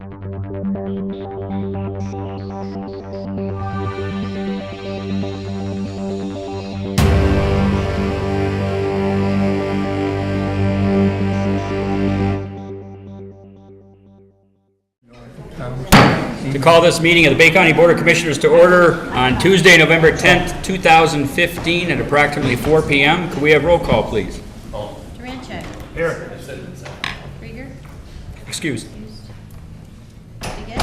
To call this meeting of the Bay County Board of Commissioners to order on Tuesday, November 10th, 2015 at approximately 4 p.m. Could we have roll call, please? Durancheck. Here. Krieger. Excused. Bigot.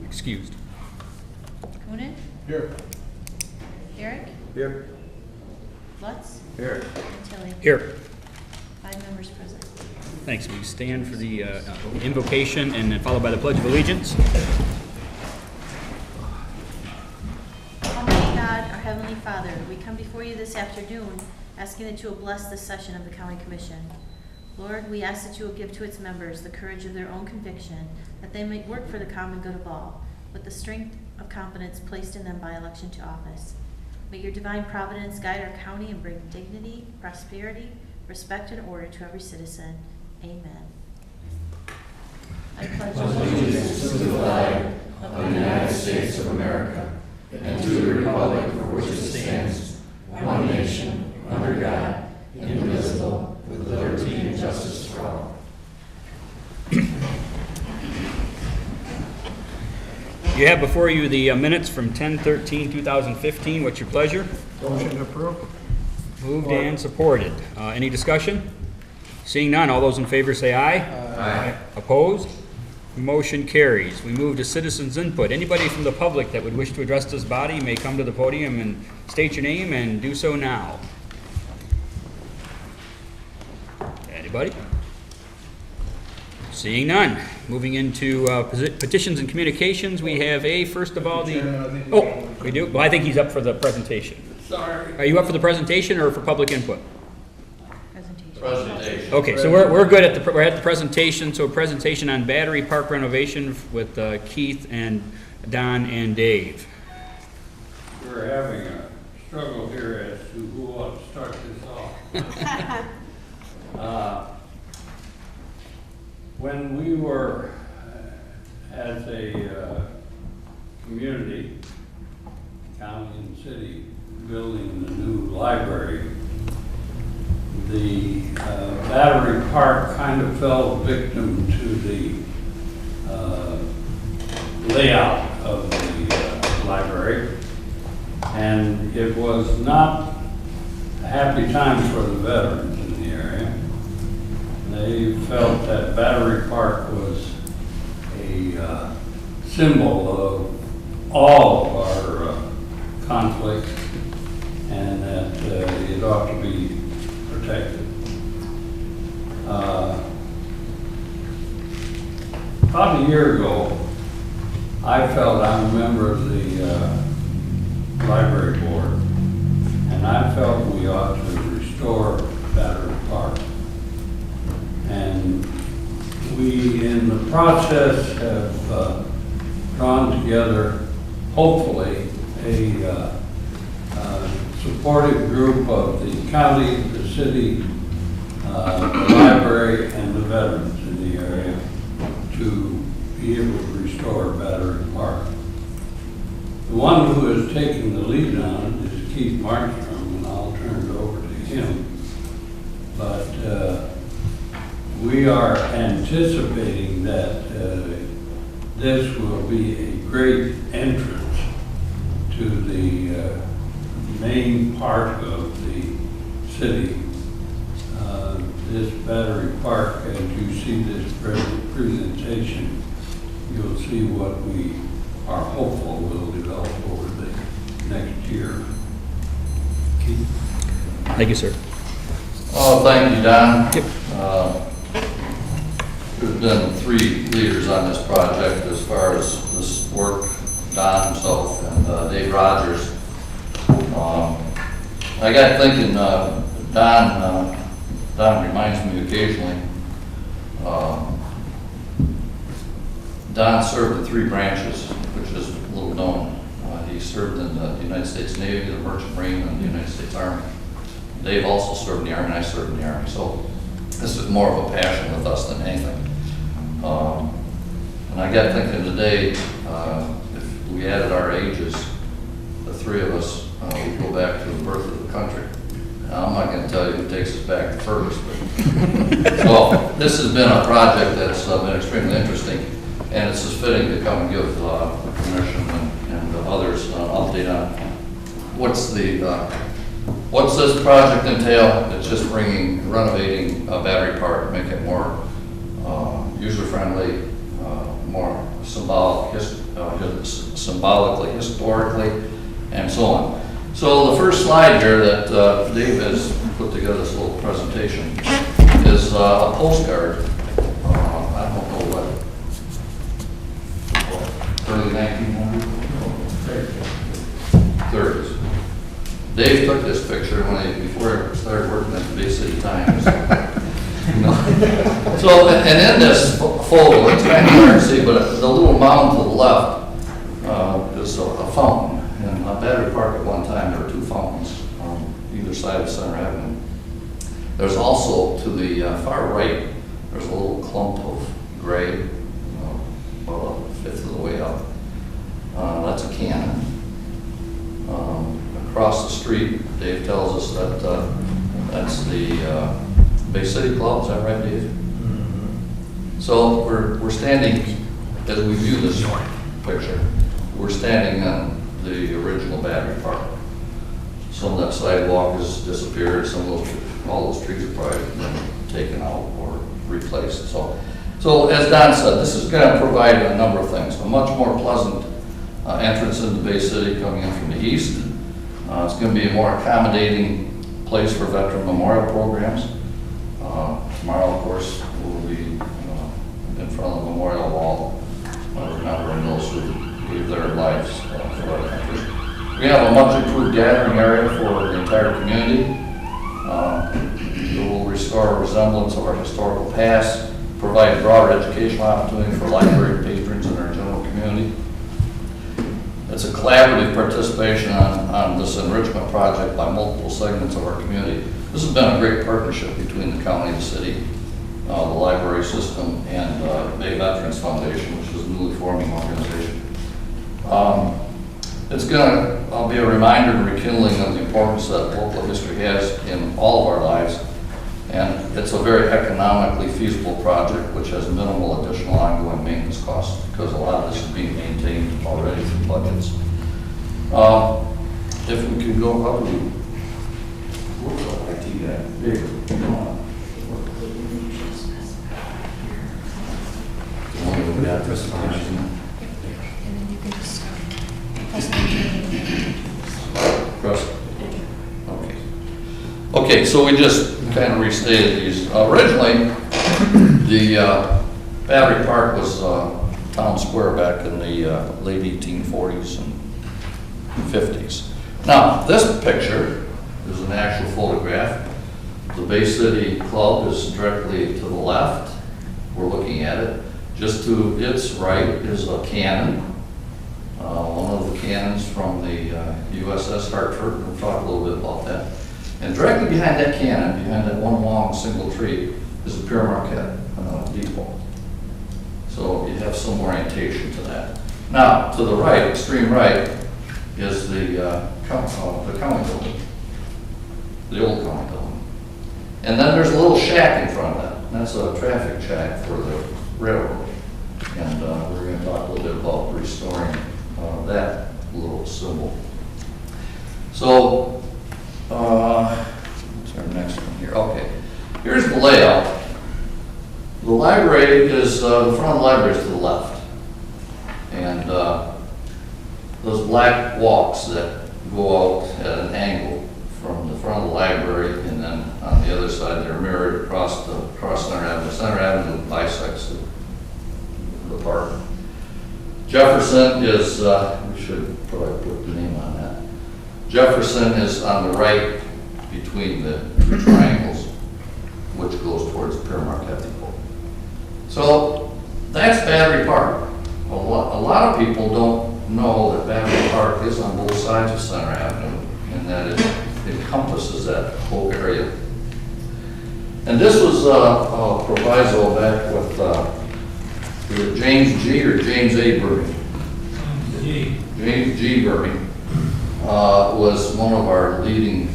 Excused. Coonan. Here. Herrick. Here. Lutz. Here. And Tilly. Here. 5 members present. Thanks. We stand for the invocation and then followed by the Pledge of Allegiance. Almighty God, our Heavenly Father, we come before you this afternoon asking that you will bless this session of the County Commission. Lord, we ask that you will give to its members the courage of their own conviction, that they may work for the common good of all, with the strength of confidence placed in them by election to office. May your divine providence guide our county and bring dignity, prosperity, respect, and order to every citizen. Amen. I pledge allegiance to the flag of the United States of America and to the republic for which it stands, one nation, under God, indivisible, with liberty and justice for all. You have before you the minutes from 10/13/2015. What's your pleasure? Motion to approve. Moved and supported. Any discussion? Seeing none, all those in favor say aye. Aye. Opposed? Motion carries. We move to citizens' input. Anybody from the public that would wish to address this body may come to the podium and state your name and do so now. Anybody? Seeing none. Moving into petitions and communications, we have first of all, we do? Well, I think he's up for the presentation. Sorry. Are you up for the presentation or for public input? Presentation. Okay, so we're good at we're at the presentation. So a presentation on battery park renovation with Keith and Don and Dave. We're having a struggle here as to who ought to start this off. When we were, as a community, county and city, building the new library, the battery park kind of fell victim to the layout of the library, and it was not a happy time for the veterans in the area. They felt that Battery Park was a symbol of all of our conflicts, and that it ought to be protected. About a year ago, I felt, I'm a member of the library board, and I felt we ought to restore Battery Park. And we, in the process, have drawn together, hopefully, a supportive group of the county, the city, the library, and the veterans in the area to be able to restore Battery Park. The one who is taking the lead on it is Keith Markstrom, and I'll turn it over to him. But we are anticipating that this will be a great entrance to the main part of the city. This Battery Park, as you see this presentation, you'll see what we are hopeful will develop over the next year. Keith? Thank you, sir. Oh, thank you, Don. Yep. There's been 3 leaders on this project as far as this work, Don himself and Dave Rogers. I got thinking, Don reminds me occasionally, Don served in 3 branches, which is little known. He served in the United States Navy, the Merchant Marine, and the United States Army. Dave also served in the Army, and I served in the Army. So this is more of a passion with us than anything. And I got thinking today, if we added our ages, the three of us, we go back to the birth of the country. Now, I'm not going to tell you who takes us back first, but so this has been a project that's been extremely interesting, and it's just fitting to come and give the commission and others an update on what's this project entail. It's just renovating a battery park, make it more user-friendly, more symbolically, historically, and so on. So the first slide here that Dave has put together, this little presentation, is a postcard. I don't know what, early 1930s. Dave took this picture before he started working at the Bay City Times. So, and in this photo, it's kind of hard to see, but the little mound to the left is a fountain. In Battery Park at one time, there were two fountains on either side of Center Avenue. There's also, to the far right, there's a little clump of gray, about a fifth of the way up. That's a cannon. Across the street, Dave tells us that that's the Bay City Club. Is that right, Dave? Mm-hmm. So we're standing, as we view this picture, we're standing on the original Battery Park. Some of that sidewalk has disappeared. All those trees are probably been taken out or replaced. So as Don said, this is going to provide a number of things. A much more pleasant entrance into Bay City coming in from the east. It's going to be a more accommodating place for veteran memorial programs. Tomorrow, of course, we'll be in front of the memorial wall, remembering those who gave their lives for our country. We have a much improved gathering area for the entire community. It will restore a resemblance of our historical past, provide broader educational opportunity for library patrons in our general community. It's a collaborative participation on this enrichment project by multiple segments of our community. This has been a great partnership between the county, the city, the library system, and Bay Veterans Foundation, which is a newly forming organization. It's going to be a reminder and rekindling of the importance that local history has in all of our lives. And it's a very economically feasible project which has minimal additional ongoing maintenance costs because a lot of this is being maintained already through budgets. If we could go up to IT guy. Dave, come on. We got this presentation. And then you can just Press. Okay. Okay, so we just kind of restated these. Originally, the Battery Park was town square back in the late 1840s and 50s. Now, this picture is an actual photograph. The Bay City Club is directly to the left. We're looking at it. Just to its right is a cannon. One of the cannons from the USS Hartford. We'll talk a little bit about that. And directly behind that cannon, behind that one long single tree, is the Pure Marquette depot. So you have some orientation to that. Now, to the right, extreme right, is the county building, the old county building. And then there's a little shack in front of that. And that's a traffic shack for the railroad. And we're going to talk a little bit about restoring that little symbol. So, what's our next one here? Okay, here's the layout. The library is, the front of the library is to the left. And those black walks that go out at an angle from the front of the library, and then on the other side they're mirrored across Center Avenue. Center Avenue bisects the park. Jefferson is, we should probably put the name on that. Jefferson is on the right between the two triangles, which goes towards the Pure Marquette depot. So that's Battery Park. A lot of people don't know that Battery Park is on both sides of Center Avenue and that it encompasses that whole area. And this was a proviso back with, we it James G. or James A. Burby? James G. Burby was one of our leading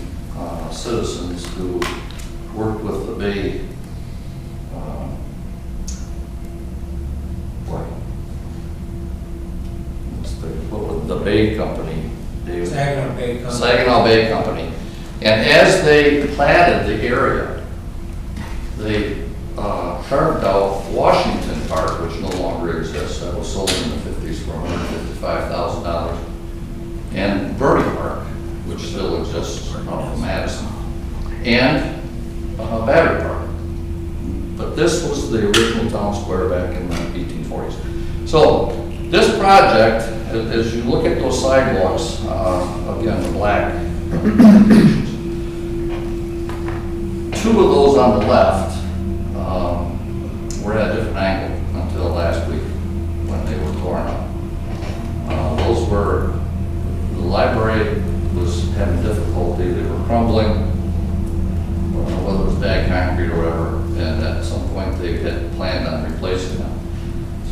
citizens who worked with the Bay the Bay Company, David? Saginaw Bay Company. Saginaw Bay Company. And as they platted the area, they carved out Washington Park, which no longer exists. That was sold in the 50s for $155,000. And Burby Park, which still exists out of Madison. And Battery Park. But this was the original town square back in the 1840s. So this project, as you look at those sidewalks, again, the black indications, two of those on the left were at a different angle until last week when they were torn up. Those were, the library was having difficulty, they were crumbling, whether it was bad concrete or whatever, and at some point they had planned on replacing them.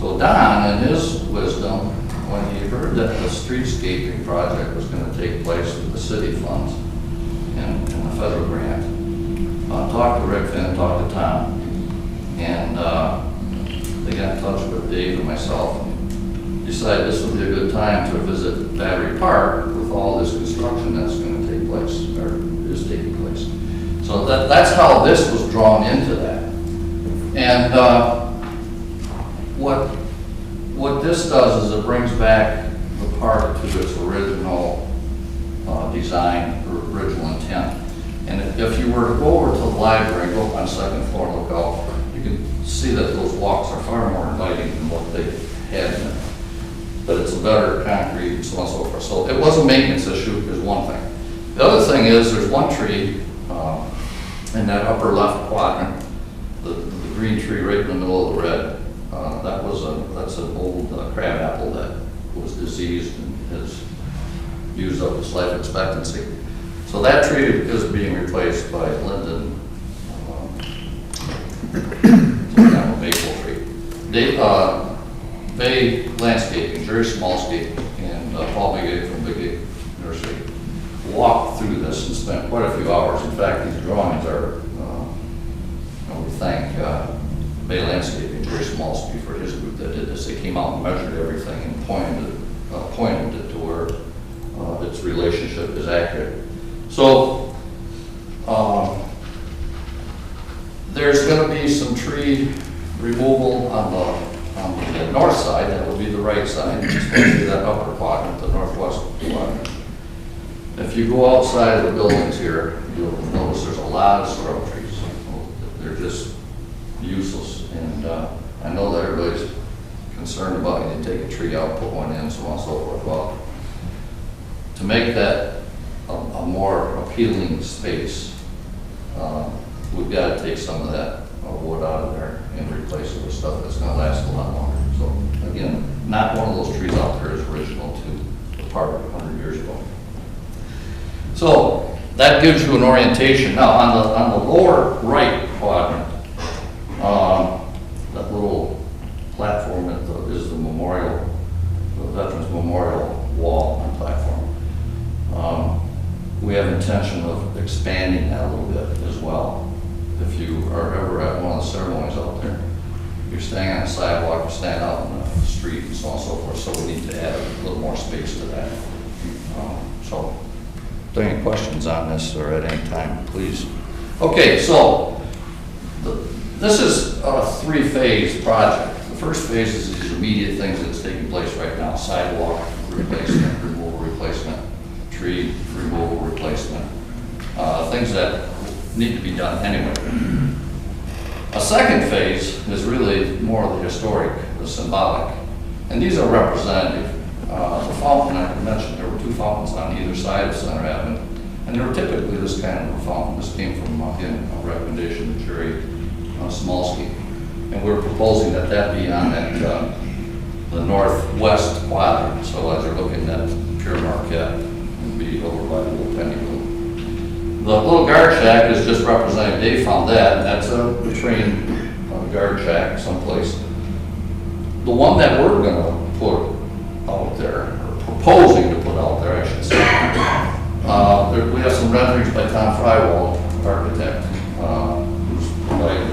So Don, in his wisdom, when he heard that the streetscaping project was going to take place with the city funds and a federal grant, talked to Rick Finn, talked to Tom, and they got in touch with Dave and myself and decided this would be a good time to visit Battery Park with all this construction that's going to take place, or is taking place. So that's how this was drawn into that. And what this does is it brings back the park to its original design, or original intent. And if you were to go over to the library, go up on the second floor and look out, you can see that those walks are far more inviting than what they had in it. But it's a better concrete and so on and so forth. So it was a maintenance issue, is one thing. The other thing is there's one tree in that upper left quadrant, the green tree right in the middle of the red. That's an old crab apple that was diseased and has used up its life expectancy. So that tree is being replaced by linden, some kind of maple tree. Bay Landscaping, Jerry Smallsky, and Paul Bigay from Bigay Nursery walked through this and spent quite a few hours. In fact, these drawings are, we thank Bay Landscaping, Jerry Smallsky, for his group that did this. They came out and measured everything and pointed it to where its relationship is accurate. So there's going to be some tree removal on the north side. That will be the right side, especially that upper quadrant, the northwest quadrant. If you go outside of the buildings here, you'll notice there's a lot of sorrel trees. They're just useless. And I know that everybody's concerned about you take a tree out, put one in, so on and so forth. Well, to make that a more appealing space, we've got to take some of that wood out of there and replace it with stuff that's going to last a lot longer. So again, not one of those trees out there is original to the park 100 years ago. So that gives you an orientation. Now on the lower right quadrant, that little platform that is the memorial, the Veterans Memorial wall and platform. We have intention of expanding that a little bit as well. If you are ever at one of the ceremonies out there, you're staying on the sidewalk, you stand out on the street and so on and so forth, so we need to add a little more space to that. So, if there are any questions on this or at any time, please. Okay, so this is a three-phase project. The first phase is these immediate things that's taking place right now: sidewalk replacement, removal replacement, tree removal replacement, things that need to be done anyway. A second phase is really more of the historic, the symbolic, and these are representative. The fountain I mentioned, there were two fountains on either side of Center Avenue, and they were typically this kind of a fountain. This came from, again, a recommendation of Jerry Smallsky, and we're proposing that be on that the northwest quadrant. So as you're looking at Pure Marquette, it'd be over by the little penny room. The little guard shack is just representative. Dave found that, and that's a train guard shack someplace. the one that we're gonna put out there, or proposing to put out there, I should say, we have some renderings by Tom Frywald, architect, who's provided,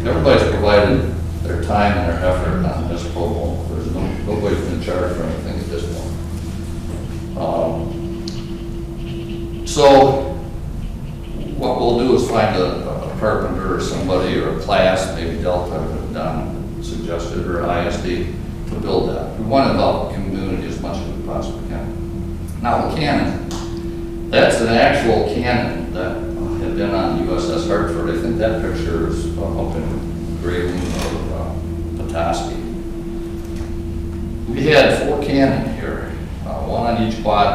everybody's provided their time and their effort on this proposal. There's nobody's been charged for anything at this point. So what we'll do is find a carpenter or somebody, or a class, maybe Delta, Don suggested, or ISD, to build that. We want to involve the community as much as we possibly can. Now, the cannon, that's an actual cannon that had been on USS Hartford. I think that picture is up in Grayling or Petoskey. We had 4 cannon here, one on each quad.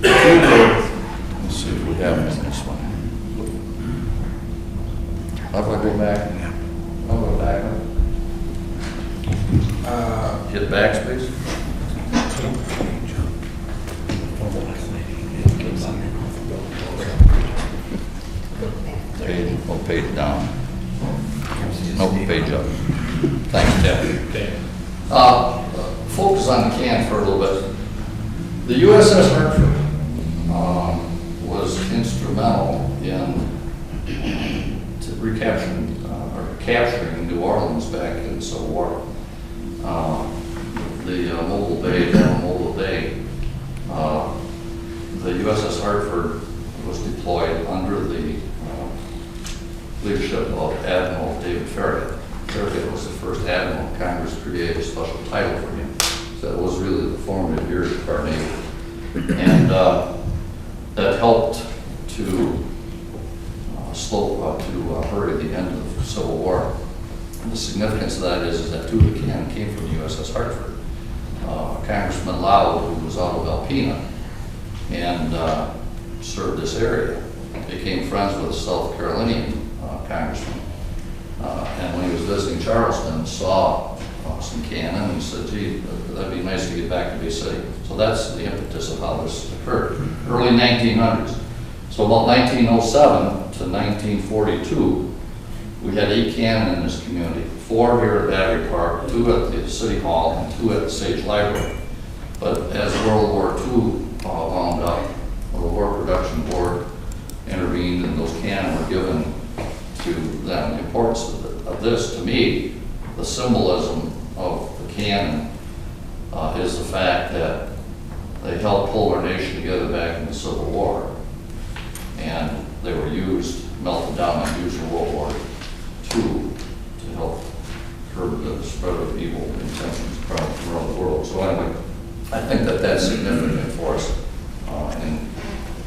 Let's see if we have them in this one. How about I go back? I'll go back. Hit backspace. Page down. No, page up. Thanks, Deb. Focus on the can for a little bit. The USS Hartford was instrumental in recapturing or capturing New Orleans back in the Civil War. The Mobile Bay, down Mobile Bay, the USS Hartford was deployed under the leadership of Admiral David Farragut. Farragut was the first admiral. Congress created a special title for him. So it was really the formative years of our Navy. And that helped to hurry the end of the Civil War. And the significance of that is that 2 of the cannon came from the USS Hartford. Congressman Loud, who was out of Alpena and served this area, became friends with a South Carolinian congressman. And when he was visiting Charleston, saw some cannon and said, gee, that'd be nice to get back to Bay City. So that's the impetus of how this occurred. Early 1900s. So about 1907 to 1942, we had 8 cannon in this community, 4 here at Battery Park, 2 at the City Hall, and 2 at the Sage Library. But as World War II wound up, the War Production Board intervened and those cannon were given to them. The importance of this, to me, the symbolism of the cannon is the fact that they helped pull our nation together back in the Civil War. And they were used, melted down and used in World War II to help curb the spread of evil intentions around the world. So anyway, I think that that's significant for us, and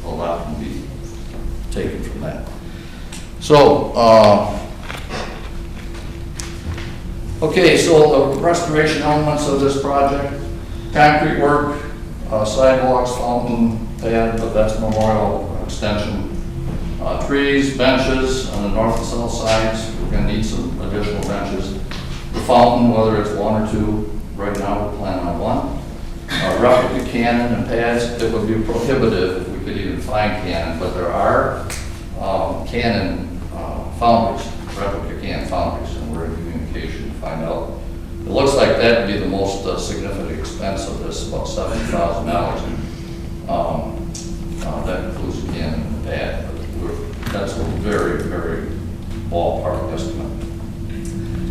a lot can be taken from that. So, okay, so the restoration elements of this project: concrete work, sidewalks, fountain, pad, but that's Memorial Extension. Trees, benches on the north and south sides. We're going to need some additional benches. The fountain, whether it's 1 or 2, right now we're planning on 1. Replica cannon and pads. It would be prohibitive if we could even find cannon, but there are cannon foundries, replica cannon foundries, and we're in communication to find out. It looks like that would be the most significant expense of this, about $70,000. That includes the cannon and the pad. That's a very, very ballpark estimate.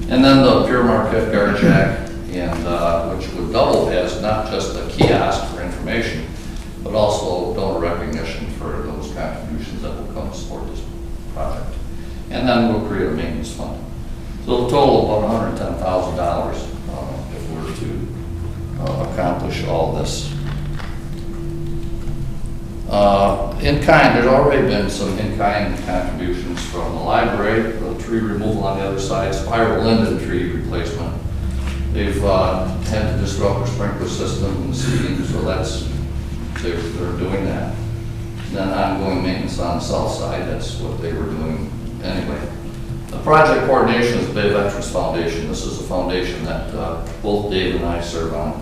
And then the Pure Marquette Guard Shack, and which would double as not just a kiosk for information, but also donor recognition for those contributions that will come to support this project. And then we'll create a maintenance fund. So a total of about $110,000 if we're to accomplish all this. In-kind, there's already been some in-kind contributions from the library, the tree removal on the other side, spiral linden tree replacement. They've had to disrupt the sprinkler system and seeding, so they're doing that. Then ongoing maintenance on the south side, that's what they were doing anyway. The project coordination is the Bay Veterans Foundation. This is a foundation that both Dave and I serve on.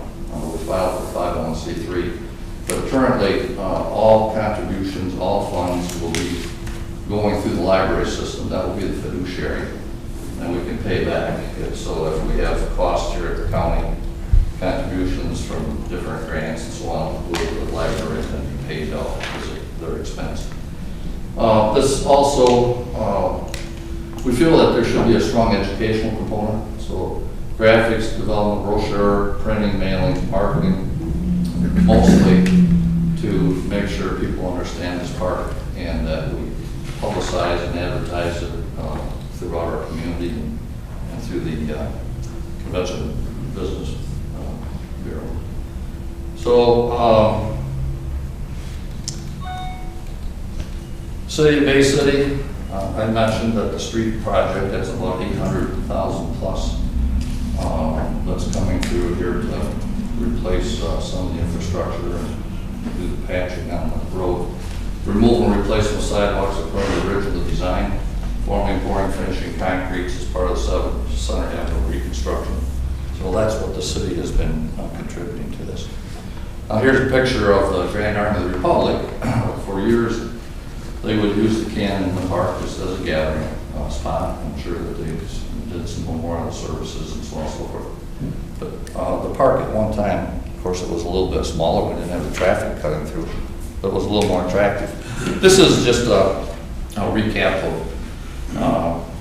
We filed for 501c3. But currently, all contributions, all funds will be going through the library system. That will be the fiduciary, and we can pay back. So if we have costs here at the county, contributions from different grants and so on, the library has been paid out as their expense. This also, we feel that there should be a strong educational component, so graphics, development, brochure, printing, mailing, marketing, mostly to make sure people understand this park and that we publicize and advertise it throughout our community and through the Convention Business Bureau. So, City of Bay City, I mentioned that the street project has about 800,000 plus that's coming through here to replace some of the infrastructure and do the patching on the road. Removal and replacement of sidewalks according to the original design. Forming, pouring, finishing concrete as part of the Center Avenue reconstruction. So that's what the city has been contributing to this. Here's a picture of the Grand Army of the Republic. For years, they would use the cannon in the park just as a gathering spot. I'm sure that they did some memorial services and so on and so forth. But the park at one time, of course, it was a little bit smaller. We didn't have the traffic cutting through, but it was a little more attractive. This is just a recap of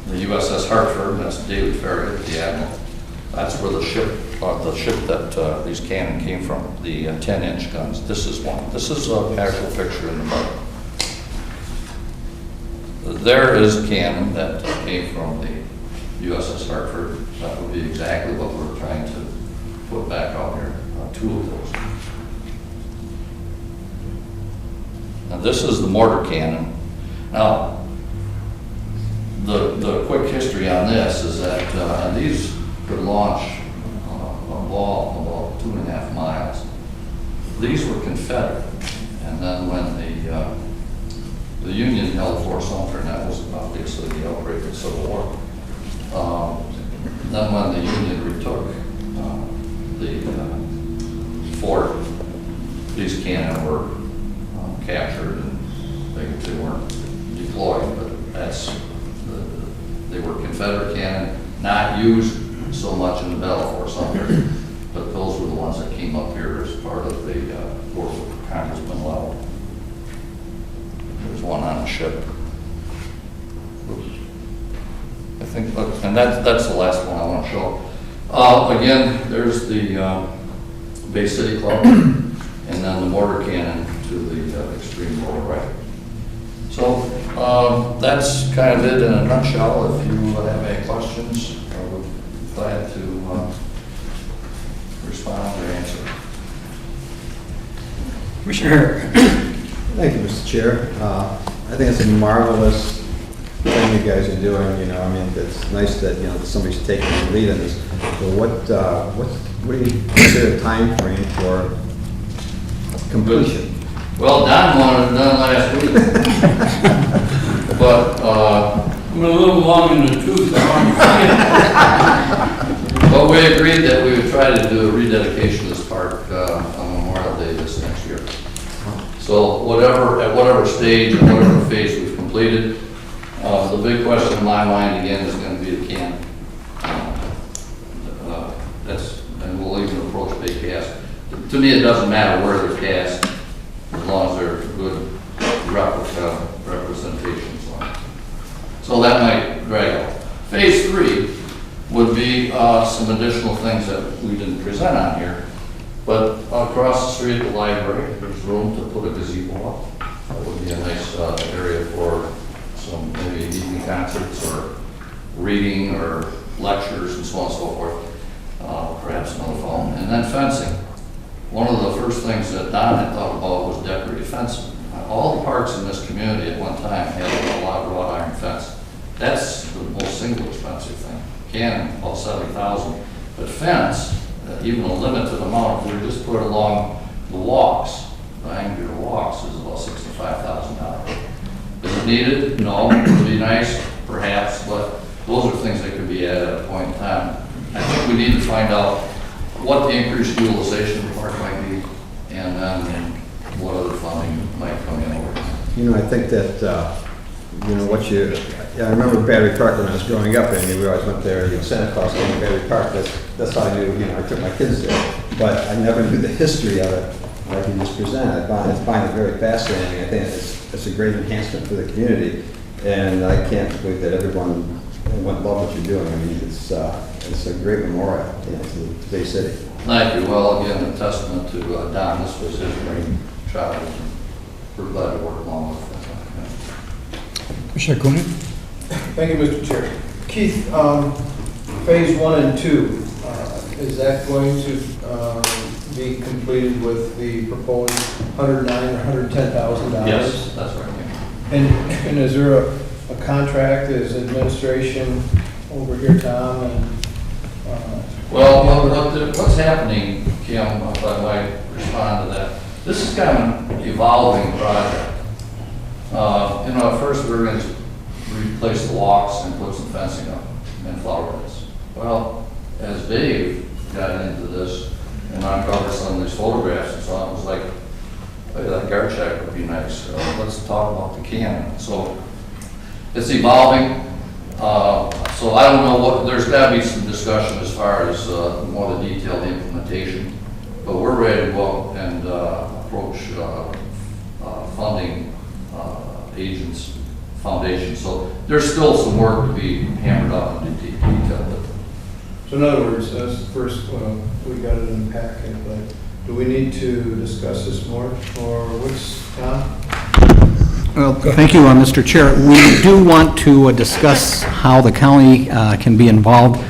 the USS Hartford. That's David Ferry, the admiral. That's where the ship that these cannon came from, the 10-inch guns. This is one. This is an actual picture in the park. There is a cannon that came from the USS Hartford. That would be exactly what we're trying to put back out here. Two of those. Now this is the mortar cannon. Now, the quick history on this is that these could launch a ball about 2.5 miles. These were Confederate, and then when the Union held Fort Sumter, and that was obviously the outbreak of the Civil War. Then when the Union retook the fort, these cannon were captured, and they weren't deployed, but they were Confederate cannon, not used so much in the Battle of Fort Sumter, but those were the ones that came up here as part of the work with Congressman Lowell. There's one on a ship. I think, and that's the last one I want to show. Again, there's the Bay City Club, and then the mortar cannon to the extreme lower right. So that's kind of it in a nutshell. If you have any questions, I would be glad to respond or answer. Commissioner. Thank you, Mr. Chair. I think it's a marvelous thing you guys are doing. You know, I mean, it's nice that that somebody's taking the lead in this. But what do you consider a time frame for completion? Well, Don wanted it done last week, but I'm a little long in the tooth. but we agreed that we would try to do a rededication of this park on Memorial Day this next year. So at whatever stage and whatever phase we've completed, the big question in my mind again is going to be the cannon. And we'll even approach big cast. To me, it doesn't matter where they're cast, as long as they're good replica representations. So that might drag out. Phase 3 would be some additional things that we didn't present on here. But across the street at the library, there's room to put a gazebo up. That would be a nice area for some maybe evening concerts or reading or lectures and so on and so forth. Perhaps another phone. And then fencing. One of the first things that Don had thought about was decorative fencing. All the parks in this community at one time had a lot of wrought iron fence. That's the most single expensive thing. Cannon, about $70,000. But fence, even a limited amount, if we just put it along the walks, the angular walks, is about $65,000. Is it needed? No. It would be nice, perhaps, but those are things that could be added at a point in time. I think we need to find out what the increased utilization of the park might be, and then what other funding might come in over. I think that, I remember Battery Park when I was growing up, and we always went there, Santa Claus came to Battery Park. That's how I knew, I took my kids there. but I never knew the history of it like you just presented. I find it very fascinating. I think it's a great enhancement for the community, and I can't believe that everyone love what you're doing. I mean, it's a great memorial, you know, to Bay City. Thank you. Well, again, a testament to Don. This was his dream child. We're glad to work along with him. Commissioner Coonan? Thank you, Mr. Chair. Keith, phase 1 and 2, is that going to be completed with the proposed $109,000 or $110,000? Yes, that's right. Yeah. And is there a contract, is administration over here, Tom? And, Well, what's happening, Kim, if I might respond to that, this is kind of an evolving project. At first we were going to replace the walks and put some fencing up and flower beds. Well, as Dave got into this and uncovered some of these photographs and so on, it was like, hey, that guard shack would be nice. Let's talk about the cannon. So it's evolving. So I don't know what, there's got to be some discussion as far as more the detailed implementation, but we're ready to go and approach funding agents, foundations. So there's still some work to be hammered out and detailed. so in other words, that's the first, we got it in the packet, but do we need to discuss this more, or what's, Tom? Well, thank you, Mr. Chair. We do want to discuss how the county can be involved.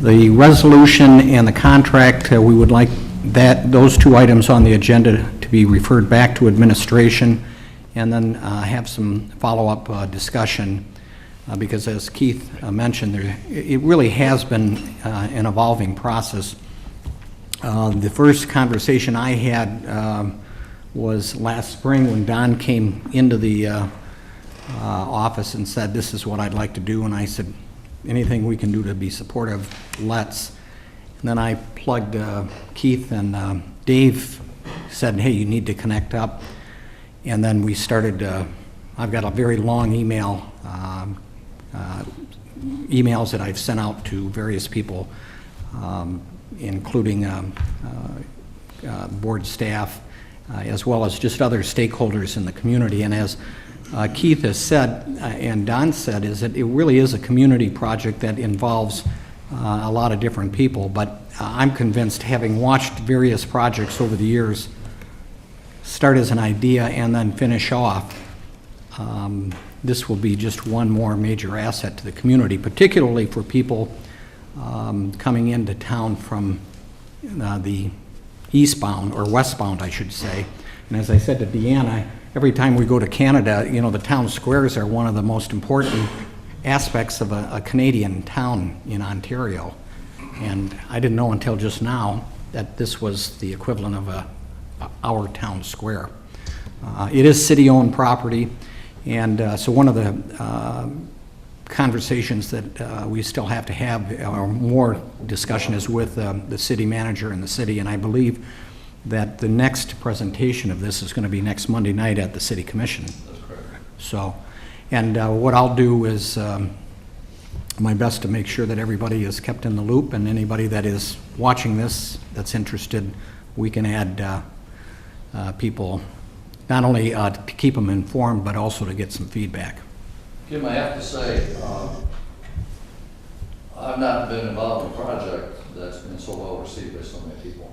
The resolution and the contract, we would like those two items on the agenda to be referred back to administration, and then have some follow-up discussion, because as Keith mentioned, it really has been an evolving process. The first conversation I had was last spring when Don came into the office and said, this is what I'd like to do, and I said, anything we can do to be supportive, let's. And then I plugged Keith, and Dave said, hey, you need to connect up. And then we started, I've got a very long emails that I've sent out to various people, including board staff, as well as just other stakeholders in the community. And as Keith has said, and Don said, is that it really is a community project that involves a lot of different people. But I'm convinced, having watched various projects over the years start as an idea and then finish off, this will be just one more major asset to the community, particularly for people coming into town from the eastbound, or westbound, I should say. And as I said to Deanna, every time we go to Canada, you know, the town squares are one of the most important aspects of a Canadian town in Ontario. And I didn't know until just now that this was the equivalent of our town square. It is city-owned property, and so one of the conversations that we still have to have, or more discussion, is with the city manager and the city, and I believe that the next presentation of this is going to be next Monday night at the City Commission. That's correct. So, and what I'll do is my best to make sure that everybody is kept in the loop, and anybody that is watching this that's interested, we can add people, not only to keep them informed, but also to get some feedback. Kim, I have to say, I've not been involved in a project that's been so well received by so many people.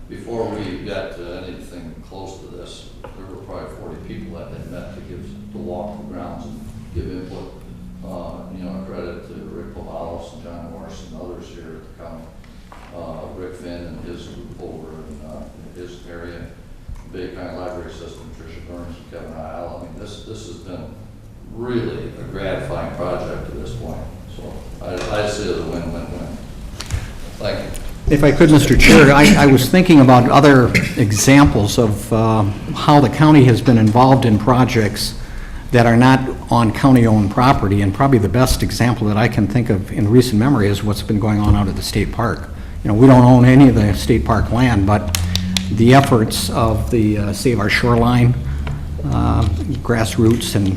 Before we got to anything close to this, there were probably 40 people that had met to walk the grounds and give input. Credit to Rick Pavalos and John Morris and others here at the county. Rick Finn and his group over in his area, Bay County Library System, Tricia Burns and Kevin Isle. I mean, this has been really a gratifying project to this point. So I see it as a win-win-win. Thank you. If I could, Mr. Chair, I was thinking about other examples of how the county has been involved in projects that are not on county-owned property, and probably the best example that I can think of in recent memory is what's been going on out at the state park. You know, we don't own any of the state park land, but the efforts of the Save Our Shoreline grassroots and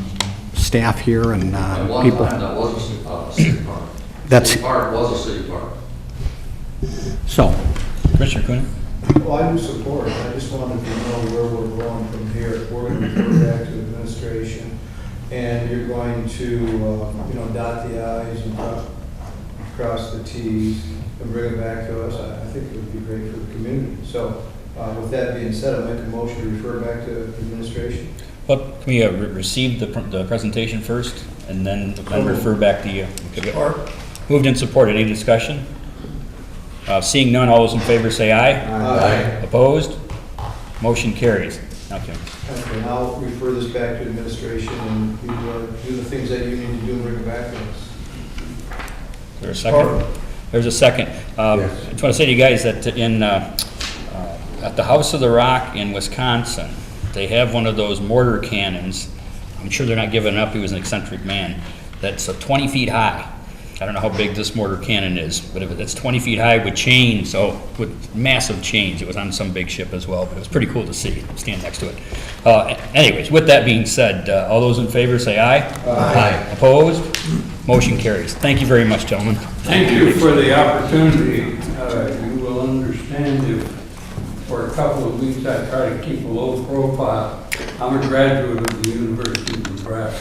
staff here and At one people. time, that was a city park. That's City park was a city park. so. Commissioner Coonan? Well, I do support it. I just wanted to know where we're going from here. We're going to refer back to administration, and you're going to, dot the i's and cross the t's and bring it back to us. I think it would be great for the community. So with that being said, I'll make a motion to refer back to administration. Well, can we receive the presentation first and then refer back to you? Okay. Moved and supported. Any discussion? Seeing none, all those in favor say aye. Aye. Opposed? Motion carries. Okay. Okay, and I'll refer this back to administration, and you do the things that you need to do and bring it back to us. Is there a second? There's a second. I just want to say to you guys that at the House of the Rock in Wisconsin, they have one of those mortar cannons. I'm sure they're not giving it up. He was an eccentric man. That's 20 feet high. I don't know how big this mortar cannon is, but it's 20 feet high with chains, with massive chains. It was on some big ship as well, but it was pretty cool to see, stand next to it. Anyways, with that being said, all those in favor say aye. Aye. Opposed? Motion carries. Thank you very much, gentlemen. Thank you for the opportunity. You will understand if for a couple of weeks I try to keep a low profile. I'm a graduate of the University of Nebraska.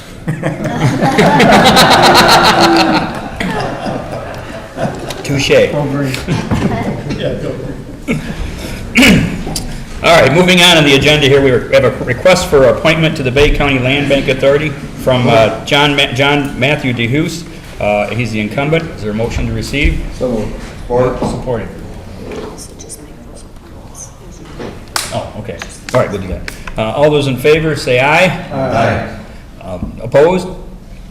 Touche. All right, moving on the agenda here, we have a request for appointment to the Bay County Land Bank Authority from John Matthew DeHoose. He's the incumbent. Is there a motion to receive? So moved. Supported. Oh, okay. All right, we'll do that. All those in favor say aye. Aye. Opposed?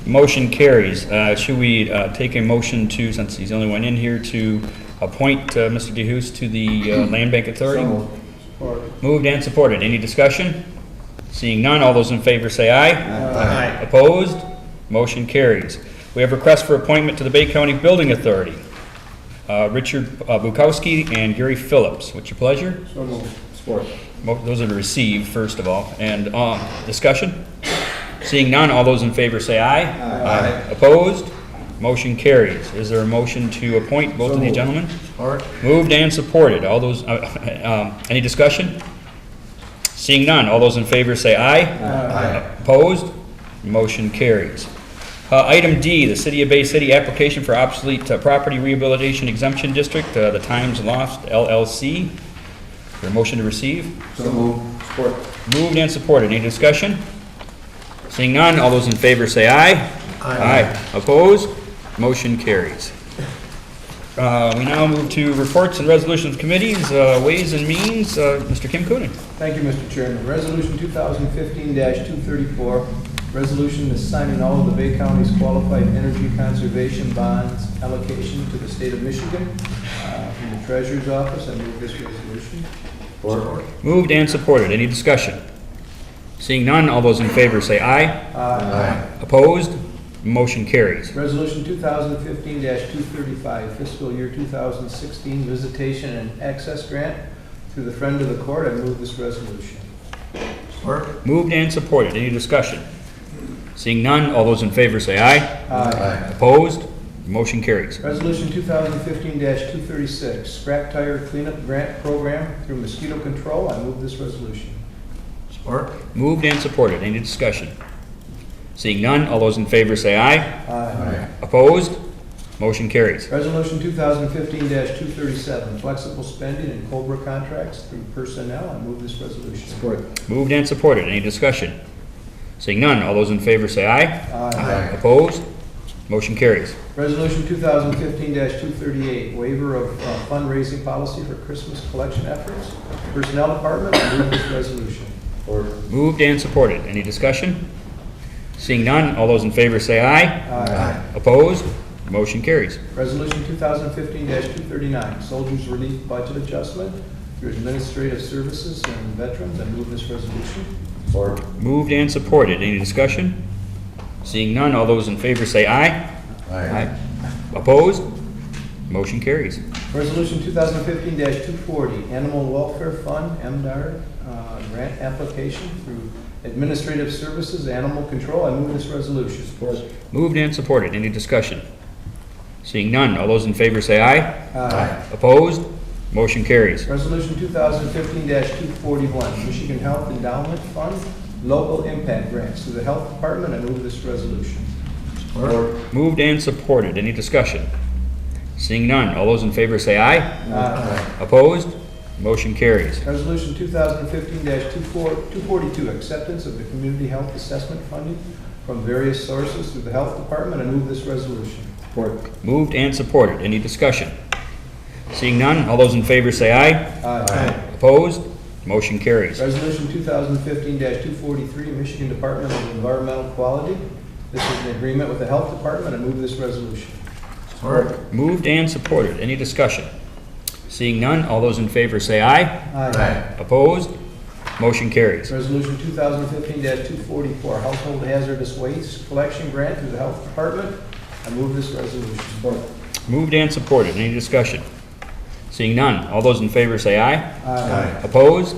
Motion carries. Should we take a motion to, since he's the only one in here, to appoint Mr. DeHoose to the Land Bank Authority? Moved and supported. Any discussion? Seeing none, all those in favor say aye. Aye. Opposed? Motion carries. We have requests for appointment to the Bay County Building Authority. Richard Bukowski and Gary Phillips. What's your pleasure? So moved. Support. Those are to receive, first of all. And discussion? Seeing none, all those in favor say aye. Aye. Opposed? Motion carries. Is there a motion to appoint both of these gentlemen? Moved and supported. All those, any discussion? Seeing none, all those in favor say aye. Aye. Opposed? Motion carries. Item D, the City of Bay City application for obsolete property rehabilitation exemption district, the Times Loft LLC. Is there a motion to receive? So moved. Support. Moved and supported. Any discussion? Seeing none, all those in favor say aye. Aye. Opposed? Motion carries. We now move to reports and resolutions of committees, Ways and Means. Mr. Kim Coonan. Thank you, Mr. Chairman. Resolution 2015-234, resolution is signing all of the Bay County's qualified energy conservation bonds allocation to the state of Michigan from the Treasurer's Office. I move this resolution. Support. Moved and supported. Any discussion? Seeing none, all those in favor say aye. Aye. Opposed? Motion carries. Resolution 2015-235, fiscal year 2016 visitation and access grant through the Friend of the Court. I move this resolution. Support. Moved and supported. Any discussion? Seeing none, all those in favor say aye. Aye. Opposed? Motion carries. Resolution 2015-236, scrap tire cleanup grant program through mosquito control. I move this resolution. Support. Moved and supported. Any discussion? Seeing none, all those in favor say aye. Aye. Opposed? Motion carries. Resolution 2015-237, flexible spending and COBRA contracts through personnel. I move this resolution. Support. Moved and supported. Any discussion? Seeing none, all those in favor say aye. Aye. Opposed? Motion carries. Resolution 2015-238, waiver of fundraising policy for Christmas collection efforts. Personnel Department, I move this resolution. Support. Moved and supported. Any discussion? Seeing none, all those in favor say aye. Aye. Opposed? Motion carries. Resolution 2015-239, soldiers relief budget adjustment through administrative services and veterans. I move this resolution. Support. Moved and supported. Any discussion? Seeing none, all those in favor say aye. Aye. Opposed? Motion carries. Resolution 2015-240, Animal Welfare Fund, MDAR, grant application through Administrative Services, Animal Control. I move this resolution. Support. Moved and supported. Any discussion? Seeing none, all those in favor say aye. Aye. Opposed? Motion carries. Resolution 2015-241, Michigan Health Endowment Fund, local impact grants to the Health Department. I move this resolution. Moved and supported. Any discussion? Seeing none, all those in favor say aye. Aye. Opposed? Motion carries. Resolution 2015-242, acceptance of the community health assessment funding from various sources through the Health Department. I move this resolution. Moved and supported. Any discussion? Seeing none, all those in favor say aye. Aye. Opposed? Motion carries. Resolution 2015-243, Michigan Department of Environmental Quality. This is an agreement with the Health Department. I move this resolution. Moved and supported. Any discussion? Seeing none, all those in favor say aye. Aye. Opposed? Motion carries. Resolution 2015-244, household hazardous waste collection grant through the Health Department. I move this resolution. Moved and supported. Any discussion? Seeing none, all those in favor say aye. Aye. Opposed?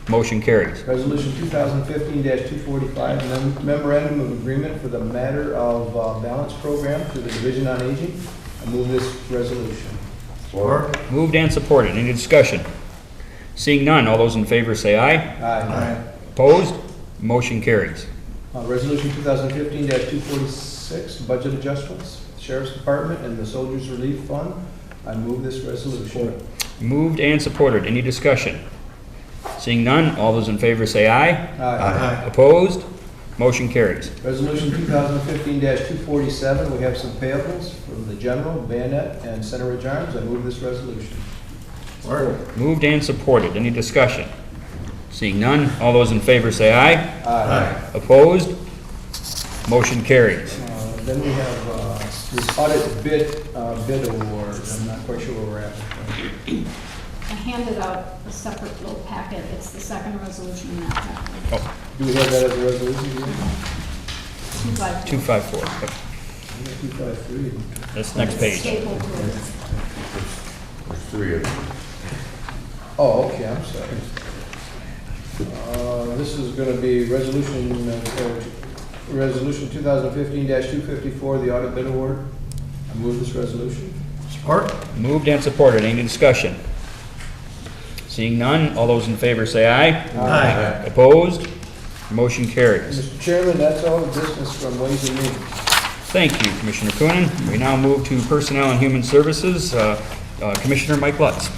Motion carries. Resolution 2015-245, memorandum of agreement for the matter of balance program through the Division on Aging. I move this resolution. Moved and supported. Any discussion? Seeing none, all those in favor say aye. Aye. Opposed? Motion carries. Resolution 2015-246, budget adjustments, Sheriff's Department and the Soldiers Relief Fund. I move this resolution. Moved and supported. Any discussion? Seeing none, all those in favor say aye. Aye. Opposed? Motion carries. Resolution 2015-247, we have some payables from the General, Bayonet, and Center Ridge Arms. I move this resolution. Moved and supported. Any discussion? Seeing none, all those in favor say aye. Aye. Opposed? Motion carries. Then we have this audit bid award. I'm not quite sure where we're at. I handed out a separate little packet. It's the second resolution in that packet. Oh, Do we have that as a resolution? 254. 254. 253. That's next page. Stapled to it. There's three of them. Oh, okay, I'm sorry. This is going to be resolution 2015-254, the audit bid award. I move this resolution. Moved and supported. Any discussion? Seeing none, all those in favor say aye. Aye. Opposed? Motion carries. Mr. Chairman, that's all the business from Ways and Means. Thank you, Commissioner Coonan. We now move to Personnel and Human Services. Commissioner Mike Lutz.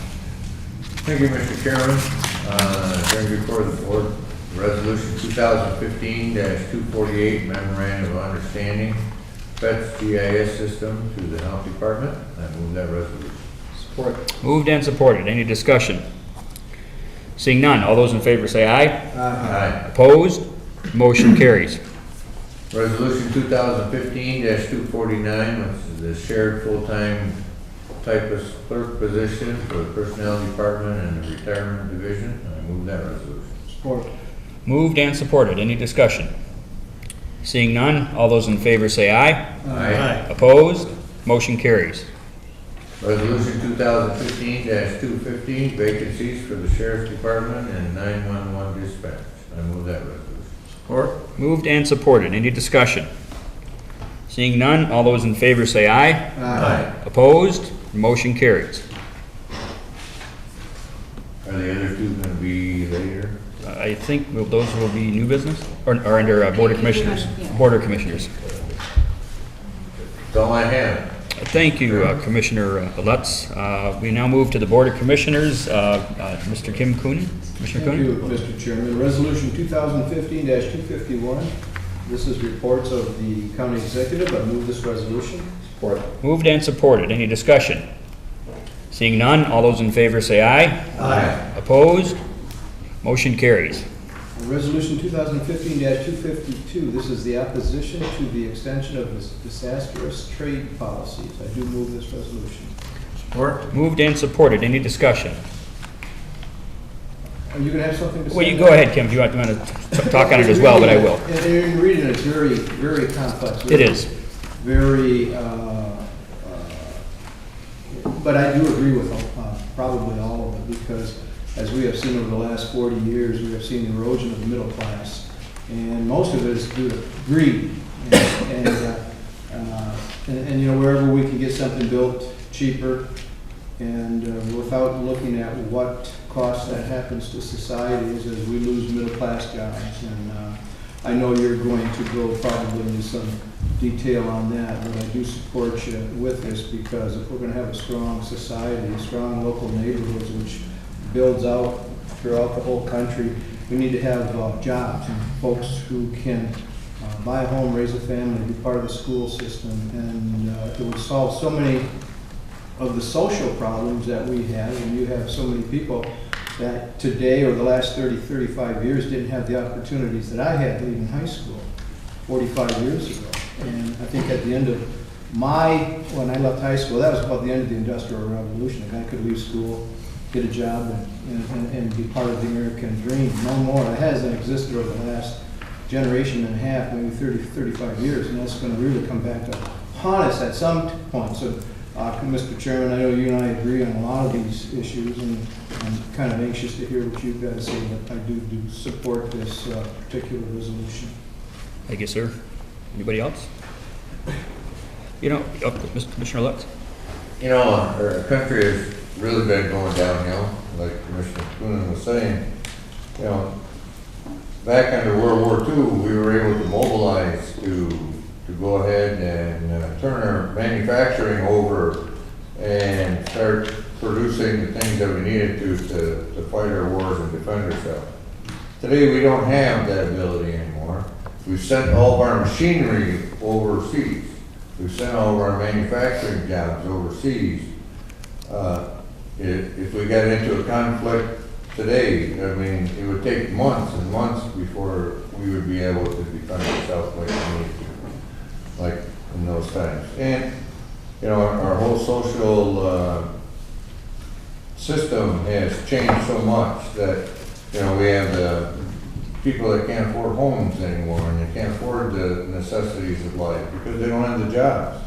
Thank you, Mr. Chairman. Bring before the board Resolution 2015-248, Memorandum of Understanding, FETS GIS System through the Health Department. I move that resolution. Support. Moved and supported. Any discussion? Seeing none, all those in favor say aye. Aye. Opposed? Motion carries. Resolution 2015-249, which is the shared full-time typist clerk position for the Personnel Department and the Retirement Division. I move that resolution. Support. Moved and supported. Any discussion? Seeing none, all those in favor say aye. Aye. Opposed? Motion carries. Resolution 2015-250, vacancies for the Sheriff's Department and 911 dispatch. I move that resolution. Support. Moved and supported. Any discussion? Seeing none, all those in favor say aye. Aye. Opposed? Motion carries. Are the other two going to be later? I think those will be new business, or under Board of Commissioners. Yeah. Board of Commissioners. That's all I have. Thank you, Commissioner Lutz. We now move to the Board of Commissioners. Mr. Kim Coonan. Commissioner Thank you, Coonan. Mr. Chairman. Resolution 2015-251. This is reports of the county executive. I move this resolution. Support. Moved and supported. Any discussion? Seeing none, all those in favor say aye. Aye. Opposed? Motion carries. Resolution 2015-252. This is the opposition to the extension of this disastrous trade policies. I do move this resolution. Support. Moved and supported. Any discussion? Are you going to have something to say? Well, you go ahead, Kim. If you want to talk on it as well, but I will. And in reading it, it's very, very complex. It is. Very, but I do agree with probably all of it, because as we have seen over the last 40 years, we have seen the erosion of the middle class, and most of it is due to greed. And you know, wherever we can get something built cheaper, And without looking at what cost that happens to society is as we lose middle-class jobs. And I know you're going to go probably into some detail on that, but I do support you with this, because if we're going to have a strong society, strong local neighborhoods, which builds out throughout the whole country, we need to have jobs and folks who can buy a home, raise a family, be part of the school system, and it would solve so many of the social problems that we have. And you have so many people that today or the last 30, 35 years didn't have the opportunities that I had leaving high school 45 years ago. And I think at the end of when I left high school, that was about the end of the Industrial Revolution. A guy could leave school, get a job, and be part of the American dream. No more. It hasn't existed over the last generation and a half, maybe 30, 35 years, and that's going to really come back to haunt us at some point. So, Mr. Chairman, I know you and I agree on a lot of these issues, and I'm kind of anxious to hear what you've got to say, but I do support this particular resolution. Thank you, sir. Anybody else? Mr. Commissioner Lutz? Our country has really been going downhill, like Commissioner Coonan was saying. Back under World War II, we were able to mobilize to go ahead and turn our manufacturing over and start producing the things that we needed to fight our wars and defend ourselves. Today, we don't have that ability anymore. We've sent all of our machinery overseas. We've sent all of our manufacturing jobs overseas. If we got into a conflict today, it would take months and months before we would be able to defend ourselves like we needed to, like in those times. And, our whole social system has changed so much that, we have the people that can't afford homes anymore, and they can't afford the necessities of life because they don't have the jobs.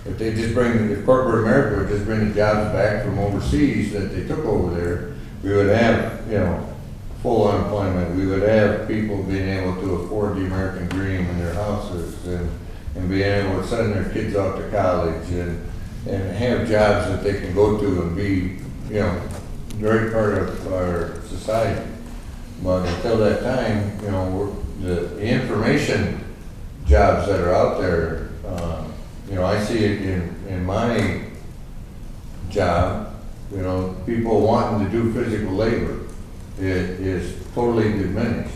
If corporate America would just bring the jobs back from overseas that they took over there, we would have, full unemployment. We would have people being able to afford the American dream in their houses, and being able to send their kids off to college and have jobs that they can go to and be, very part of our society. But until that time, the information jobs that are out there, I see it in my job, people wanting to do physical labor. It is totally diminished.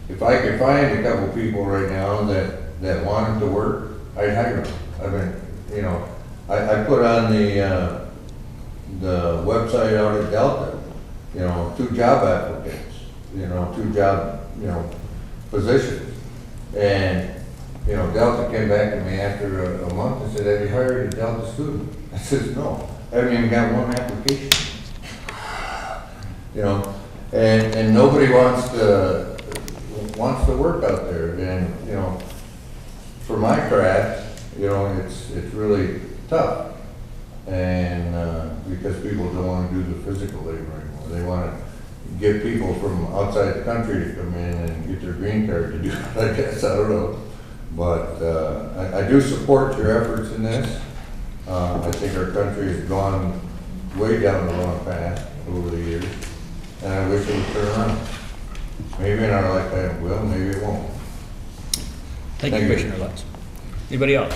If I could find a couple people right now that wanted to work, I'd hire them. I put on the website out at Delta, 2 job applicants, 2 job, positions. And, Delta came back to me after a month and said, "Have you hired a Delta student?" I said, "No, I haven't even got one application." And nobody wants to work out there. And, for my craft, it's really tough. And because people don't want to do the physical labor anymore. They want to get people from outside the country to come in and get their green card to do it, I guess. I don't know. But I do support your efforts in this. I think our country has gone way down the wrong path over the years. And I wish it would turn around. Maybe in our lifetime it will, maybe it won't. Thank you, Commissioner Lutz. Anybody else?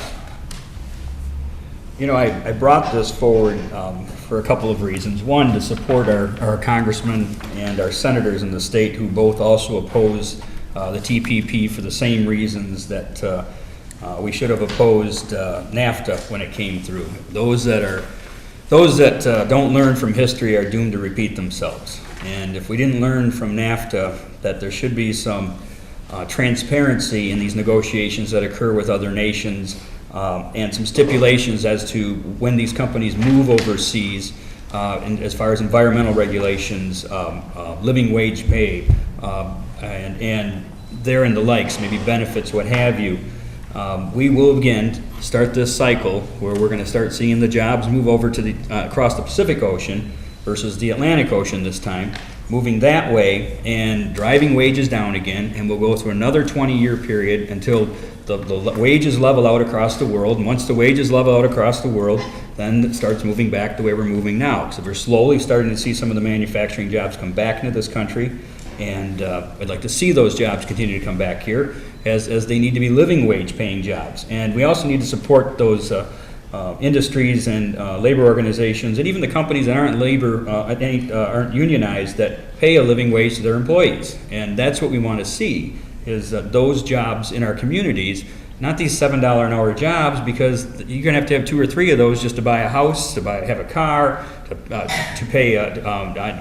I brought this forward for a couple of reasons. One, to support our congressmen and our senators in the state who both also oppose the TPP for the same reasons that we should have opposed NAFTA when it came through. Those that don't learn from history are doomed to repeat themselves. And if we didn't learn from NAFTA that there should be some transparency in these negotiations that occur with other nations, and some stipulations as to when these companies move overseas, and as far as environmental regulations, living wage pay, and there and the likes, maybe benefits, what have you, we will again start this cycle where we're going to start seeing the jobs move over to the across the Pacific Ocean versus the Atlantic Ocean this time, moving that way and driving wages down again, and we'll go through another 20-year period until the wages level out across the world. And once the wages level out across the world, then it starts moving back the way we're moving now. So we're slowly starting to see some of the manufacturing jobs come back into this country, and I'd like to see those jobs continue to come back here as they need to be living wage paying jobs. And we also need to support those industries and labor organizations, and even the companies that aren't aren't unionized, that pay a living wage to their employees. And that's what we want to see, is those jobs in our communities, not these $7 an hour jobs, because you're going to have 2 or 3 of those just to buy a house, have a car, to pay,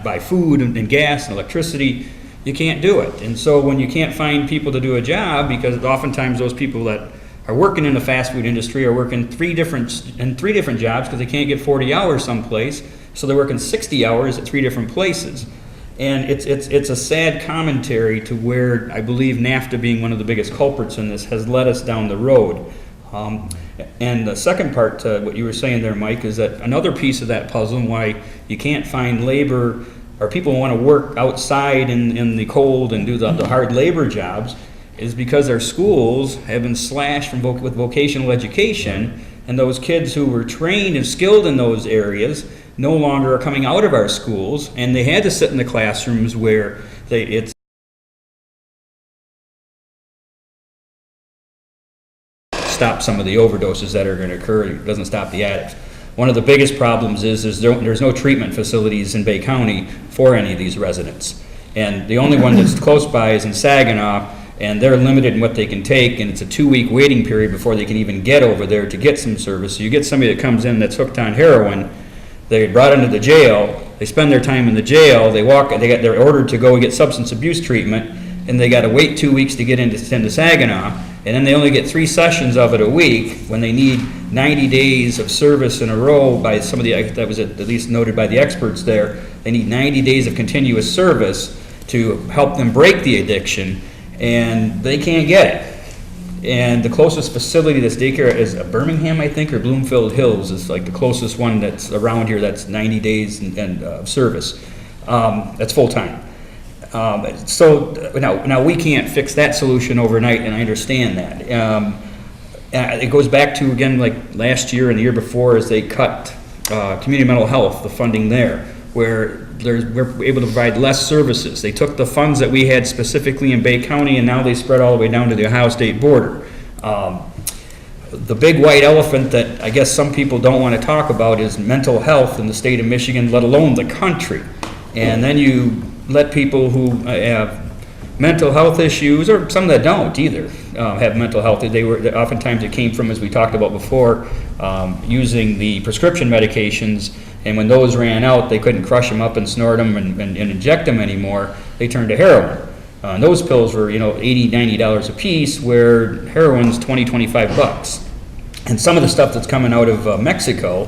buy food and gas and electricity. You can't do it. And so when you can't find people to do a job, because oftentimes those people that are working in the fast food industry are working 3 different jobs because they can't get 40 hours someplace, so they're working 60 hours at 3 different places. And it's a sad commentary to where I believe NAFTA, being one of the biggest culprits in this, has led us down the road. And the second part to what you were saying there, Mike, is that another piece of that puzzle and why you can't find labor, or people want to work outside in the cold and do the hard labor jobs, is because our schools have been slashed with vocational education, and those kids who were trained and skilled in those areas no longer are coming out of our schools, and they had to sit in the classrooms where it's stop some of the overdoses that are going to occur. It doesn't stop the addicts. One of the biggest problems is there's no treatment facilities in Bay County for any of these residents, and the only one that's close by is in Saginaw, and they're limited in what they can take, and it's a 2-week waiting period before they can even get over there to get some service. So you get somebody that comes in that's hooked on heroin, they brought into the jail, they spend their time in the jail, they're ordered to go get substance abuse treatment, and they got to wait 2 weeks to get into Saginaw, and then they only get 3 sessions of it a week when they need 90 days of service in a row by some of that was at least noted by the experts there. They need 90 days of continuous service to help them break the addiction, and they can't get it. And the closest facility to this daycare is Birmingham, I think, or Bloomfield Hills is like the closest one that's around here that's 90 days and service. That's full time. So now we can't fix that solution overnight, and I understand that. It goes back to, again, like last year and the year before, as they cut community mental health, the funding there, where we're able to provide less services. They took the funds that we had specifically in Bay County, and now they spread all the way down to the Ohio State border. The big white elephant that I guess some people don't want to talk about is mental health in the state of Michigan, let alone the country. And then you let people who have mental health issues, or some that don't either, have mental health. Oftentimes it came from, as we talked about before, using the prescription medications, and when those ran out, they couldn't crush them up and snort them and inject them anymore. They turned to heroin. And those pills were, $80, $90 a piece, where heroin's $20, $25. And some of the stuff that's coming out of Mexico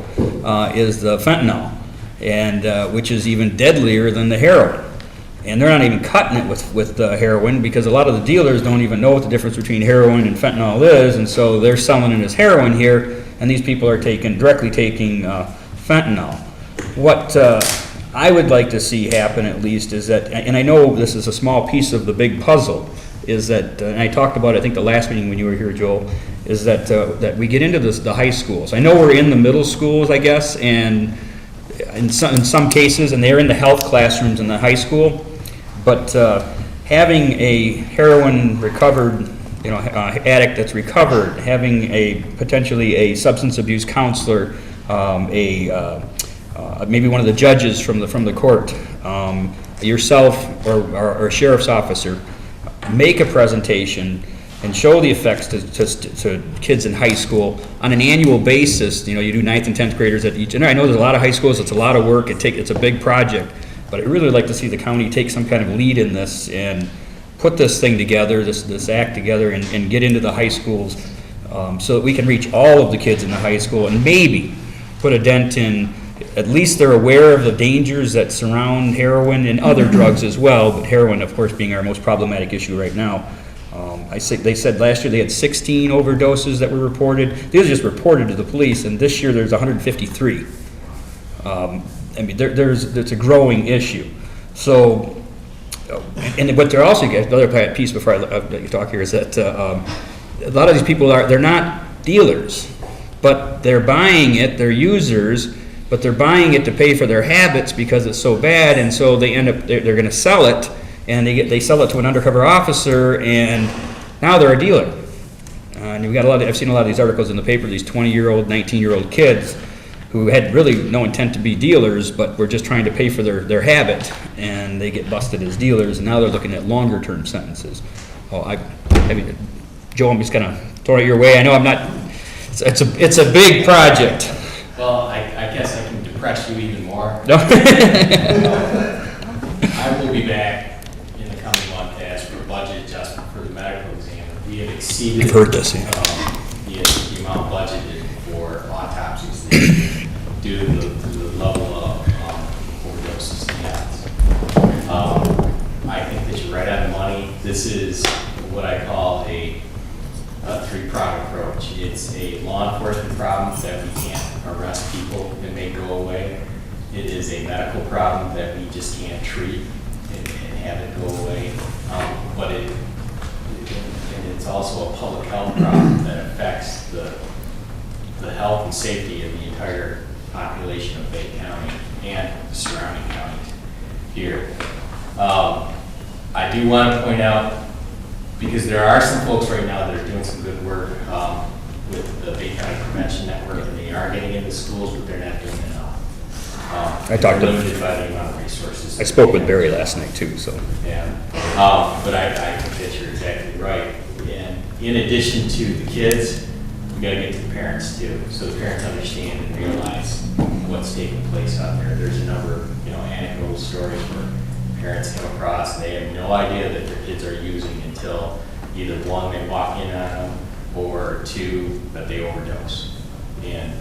is the fentanyl, and which is even deadlier than the heroin. And they're not even cutting it with the heroin, because a lot of the dealers don't even know what the difference between heroin and fentanyl is, and so they're selling it as heroin here, and these people are directly taking fentanyl. What I would like to see happen, at least, is that, and I know this is a small piece of the big puzzle, is that, and I talked about it, I think the last meeting when you were here, Joel, is that we get into the high schools. I know we're in the middle schools, I guess, and in some cases, and they're in the health classrooms in the high school, but having a heroin recovered, addict that's recovered, having potentially a substance abuse counselor, maybe one of the judges from the court, yourself or a sheriff's officer, make a presentation and show the effects to kids in high school on an annual basis. You do 9th and 10th graders at each, and I know there's a lot of high schools, it's a lot of work, it's a big project, but I'd really like to see the county take some kind of lead in this and put this thing together, this act together, and get into the high schools so that we can reach all of the kids in the high school, and maybe put a dent in, at least they're aware of the dangers that surround heroin and other drugs as well, but heroin, of course, being our most problematic issue right now. They said last year they had 16 overdoses that were reported. These are just reported to the police, and this year there's 153. It's a growing issue. So, and what they're also getting, the other piece before I let you talk here, is that a lot of these people they're not dealers. but they're buying it, they're users, but they're buying it to pay for their habits because it's so bad, and so they end up, they're gonna sell it, and they sell it to an undercover officer, and now they're a dealer. And we've got I've seen a lot of these articles in the paper, these 20-year-old, 19-year-old kids who had really no intent to be dealers, but were just trying to pay for their habit, and they get busted as dealers, and now they're looking at longer-term sentences. Oh, I mean, Joe, I'm just gonna throw it your way. I know I'm not, it's a big project. Well, I guess I can depress you even more. No. I will be back in the coming month to ask for a budget adjustment for the medical exam. We have exceeded I've heard this, yeah. the amount budgeted for autopsies this year due to the level of overdoses and deaths. I think that you're right on the money. This is what I call a three-pronged approach. It's a law enforcement problem that we can't arrest people and make go away. It is a medical problem that we just can't treat and have it go away. But it's also a public health problem that affects the health and safety of the entire population of Bay County and the surrounding counties here. I do want to point out, because there are some folks right now that are doing some good work with the Bay County Prevention Network, and they are getting into schools, but they're not doing enough. I talked to They're limited by the amount of resources. I spoke with Barry last night too, so. Yeah, but I think that you're exactly right. And in addition to the kids, we got to get to the parents too, so the parents understand and realize what's taking place out there. There's a number of anecdotal stories where parents come across and they have no idea that their kids are using until either one, they walk in on them, or two, that they overdose. And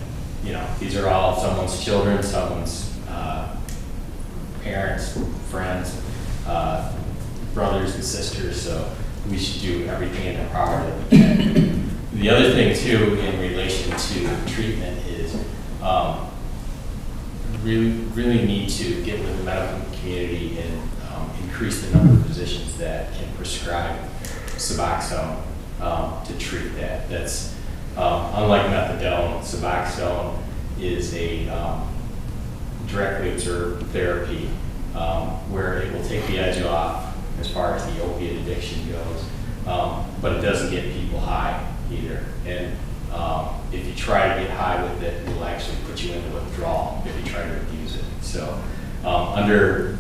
these are all someone's children, someone's parents, friends, brothers and sisters, so we should do everything in our power that we can. The other thing too, in relation to treatment, is really need to get with the medical community and increase the number of physicians that can prescribe Suboxone to treat that. That's unlike methadone. Suboxone is a directly observed therapy where it will take the edge off as far as the opiate addiction goes, but it doesn't get people high either. And if you try to get high with it, it will actually put you into withdrawal if you try to abuse it. So under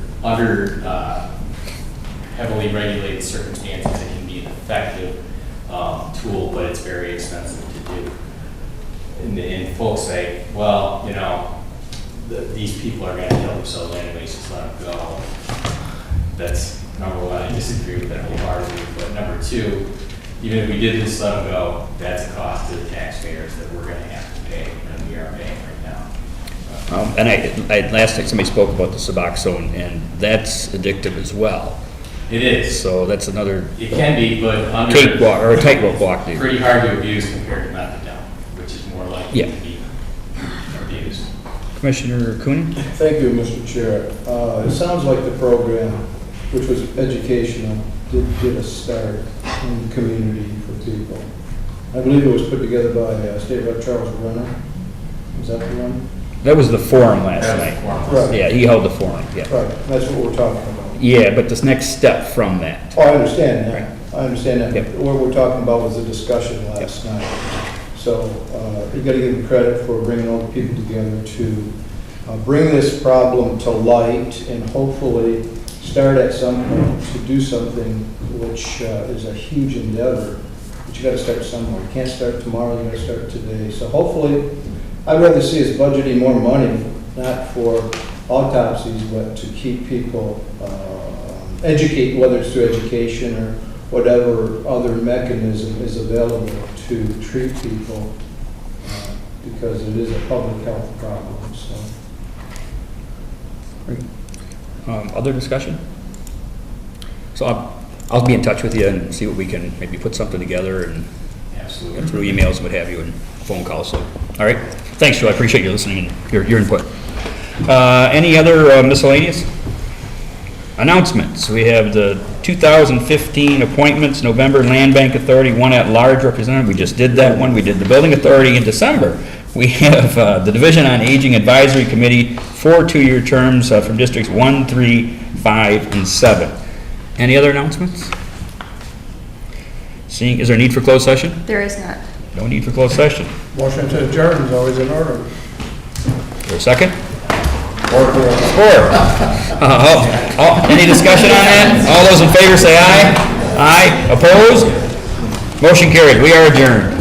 heavily regulated circumstances, it can be an effective tool, but it's very expensive to do. And folks say, well, these people are going to kill themselves anyways, just let them go. That's number one. I disagree with that wholeheartedly. But number two, even if we did just let them go, that's a cost to the taxpayers that we're going to have to pay, and we are paying right now. And I last night somebody spoke about the Suboxone, and that's addictive as well. It is. So that's another It can be, but under cakewalk or a tightrope walk. Dude. pretty hard to abuse compared to methadone, which is more likely Yeah. to be abused. Commissioner Cooney? Thank you, Mr. Chair. It sounds like the program, which was educational, did a start in the community for people. I believe it was put together by State Rep Charles Brenner. Is that the one? That was the forum last night. Right. Yeah, he held the forum, yeah. Right, that's what we're talking about. Yeah, but this next step from that. Oh, I understand that. I understand that. Yep. What we're talking about was the discussion last night. So you got to give them credit for bringing all the people together to bring this problem to light and hopefully start at some point to do something which is a huge endeavor. But you got to start somewhere. You can't start tomorrow. You got to start today. So hopefully, I'd rather see us budgeting more money, not for autopsies, but to keep people educate, whether it's through education or whatever other mechanism is available to treat people, because it is a public health problem. So. Other discussion? So I'll be in touch with you and see what we can maybe put something together and Absolutely. through emails and what have you and phone calls. So, all right. Thanks, Joe. I appreciate you listening and your input. Any other miscellaneous? Announcements. We have the 2015 appointments, November Land Bank Authority, one at-large representative. We just did that one. We did the Building Authority in December. We have the Division on Aging Advisory Committee, 4 two-year terms from Districts 1, 3, 5, and 7. Any other announcements? Seeing, is there a need for closed session? There is not. No need for closed session. Motion to adjourn is always in order. Is there a second? Support. Any discussion on that? All those in favor say aye. Aye. Opposed? Motion carried. We are adjourned.